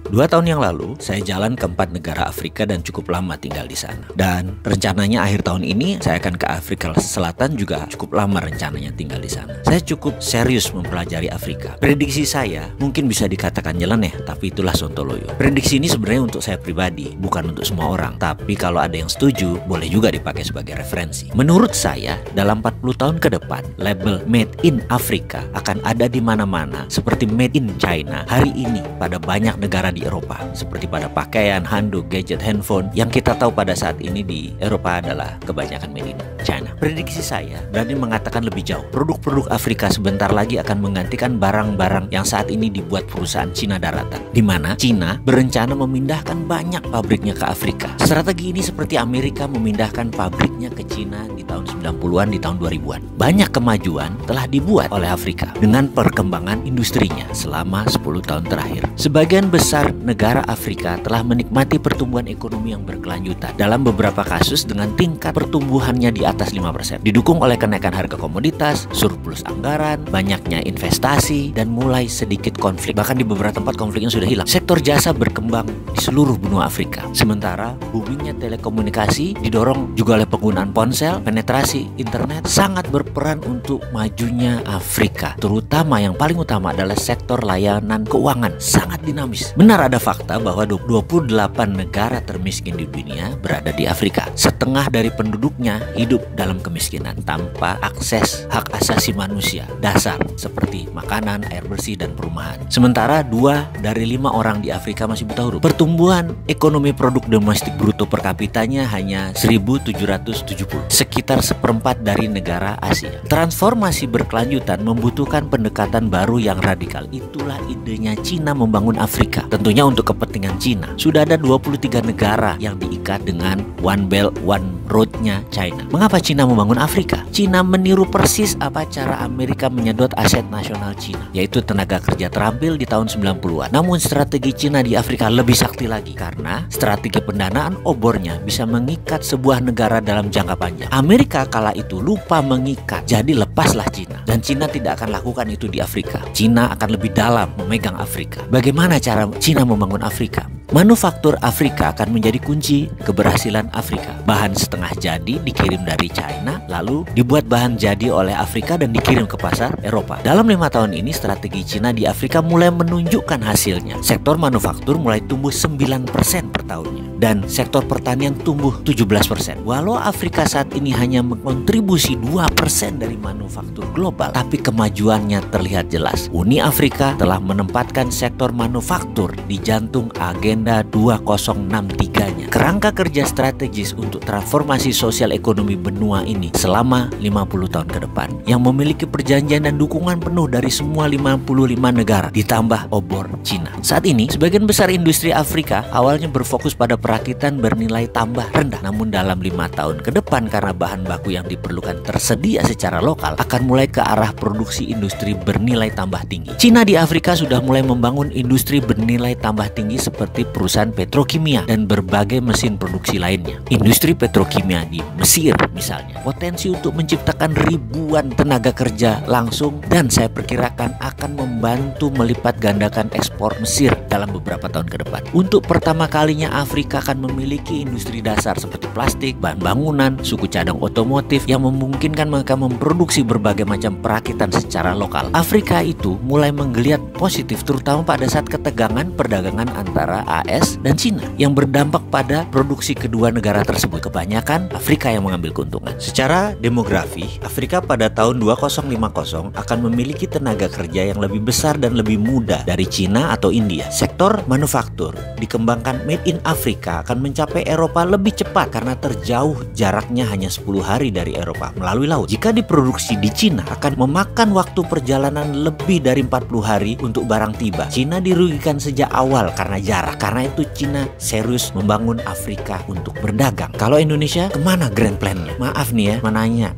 2 tahun yang lalu, saya jalan ke 4 negara Afrika dan cukup lama tinggal di sana. Dan rencananya akhir tahun ini, saya akan ke Afrika Selatan juga cukup lama rencananya tinggal di sana. Saya cukup serius mempelajari Afrika. Prediksi saya mungkin bisa dikatakan nyeleneh, tapi itulah sontoloyo. Prediksi ini sebenarnya untuk saya pribadi, bukan untuk semua orang. Tapi kalau ada yang setuju, boleh juga dipakai sebagai referensi. Menurut saya, dalam 40 tahun ke depan, label Made in Afrika akan ada di mana-mana, seperti Made in China hari ini pada banyak negara di Eropa, seperti pada pakaian, handuk, gadget, handphone. Yang kita tahu pada saat ini di Eropa adalah kebanyakan made in China. Prediksi saya berani mengatakan lebih jauh. Produk-produk Afrika sebentar lagi akan menggantikan barang-barang yang saat ini dibuat perusahaan Cina daratan, di mana Cina berencana memindahkan banyak pabriknya ke Afrika. Strategi ini seperti Amerika memindahkan pabriknya ke Cina di tahun 90-an, di tahun 2000-an. Banyak kemajuan telah dibuat oleh Afrika dengan perkembangan industrinya selama 10 tahun terakhir. Sebagian besar negara Afrika telah menikmati pertumbuhan ekonomi yang berkelanjutan, dalam beberapa kasus dengan tingkat pertumbuhannya di atas 5%, didukung oleh kenaikan harga komoditas, surplus anggaran, banyaknya investasi, dan mulai sedikit konflik. Bahkan di beberapa tempat konfliknya sudah hilang. Sektor jasa berkembang di seluruh benua Afrika. Sementara boomingnya telekomunikasi didorong juga oleh penggunaan ponsel. Penetrasi internet sangat berperan untuk majunya Afrika. Terutama yang paling utama adalah sektor layanan keuangan, sangat dinamis. Benar ada fakta bahwa 28 negara termiskin di dunia berada di Afrika. Setengah dari penduduknya hidup dalam kemiskinan tanpa akses hak asasi manusia dasar seperti makanan, air bersih, dan perumahan. Sementara 2 dari 5 orang di Afrika masih buta huruf. Pertumbuhan ekonomi produk domestik bruto per kapitanya hanya 1.770, sekitar seperempat dari negara Asia. Transformasi berkelanjutan membutuhkan pendekatan baru yang radikal. Itulah idenya Cina membangun Afrika. Tentunya untuk kepentingan Cina. Sudah ada 23 negara yang diikat dengan One Belt One Road-nya China. Mengapa Cina membangun Afrika? Cina meniru persis apa cara Amerika menyedot aset nasional Cina, yaitu tenaga kerja terampil di tahun 90-an. Namun strategi Cina di Afrika lebih sakti lagi, karena strategi pendanaan obornya bisa mengikat sebuah negara dalam jangka panjang. Amerika kala itu lupa mengikat, jadi lepaslah Cina. Dan Cina tidak akan lakukan itu di Afrika. Cina akan lebih dalam memegang Afrika. Bagaimana cara Cina membangun Afrika? Manufaktur Afrika akan menjadi kunci keberhasilan Afrika. Bahan setengah jadi dikirim dari China, lalu dibuat bahan jadi oleh Afrika dan dikirim ke pasar Eropa. Dalam 5 tahun ini, strategi Cina di Afrika mulai menunjukkan hasilnya. Sektor manufaktur mulai tumbuh 9% per tahunnya, dan sektor pertanian tumbuh 17%. Walau Afrika saat ini hanya mengontribusi 2% dari manufaktur global, tapi kemajuannya terlihat jelas. Uni Afrika telah menempatkan sektor manufaktur di jantung agenda 2063-nya. Kerangka kerja strategis untuk transformasi sosial ekonomi benua ini selama 50 tahun ke depan, yang memiliki perjanjian dan dukungan penuh dari semua 55 negara, ditambah obor Cina. Saat ini, sebagian besar industri Afrika awalnya berfokus pada perakitan bernilai tambah rendah. Namun dalam 5 tahun ke depan, karena bahan baku yang diperlukan tersedia secara lokal, akan mulai ke arah produksi industri bernilai tambah tinggi. Cina di Afrika sudah mulai membangun industri bernilai tambah tinggi seperti perusahaan petrokimia dan berbagai mesin produksi lainnya. Industri petrokimia di Mesir misalnya, potensi untuk menciptakan ribuan tenaga kerja langsung, dan saya perkirakan akan membantu melipat gandakan ekspor Mesir dalam beberapa tahun ke depan. Untuk pertama kalinya Afrika akan memiliki industri dasar seperti plastik, bahan bangunan, suku cadang otomotif yang memungkinkan mereka memproduksi berbagai macam perakitan secara lokal. Afrika itu mulai menggeliat positif, terutama pada saat ketegangan perdagangan antara AS dan Cina yang berdampak pada produksi kedua negara tersebut. Kebanyakan Afrika yang mengambil keuntungan. Secara demografi, Afrika pada tahun 2050 akan memiliki tenaga kerja yang lebih besar dan lebih muda dari Cina atau India. Sektor manufaktur dikembangkan Made in Afrika akan mencapai Eropa lebih cepat karena terjauh jaraknya hanya 10 hari dari Eropa melalui laut. Jika diproduksi di Cina, akan memakan waktu perjalanan lebih dari 40 hari untuk barang tiba. Cina dirugikan sejak awal karena jarak. Karena itu Cina serius membangun Afrika untuk berdagang. Kalau Indonesia, kemana grand plan-nya? Maaf nih ya, menanya.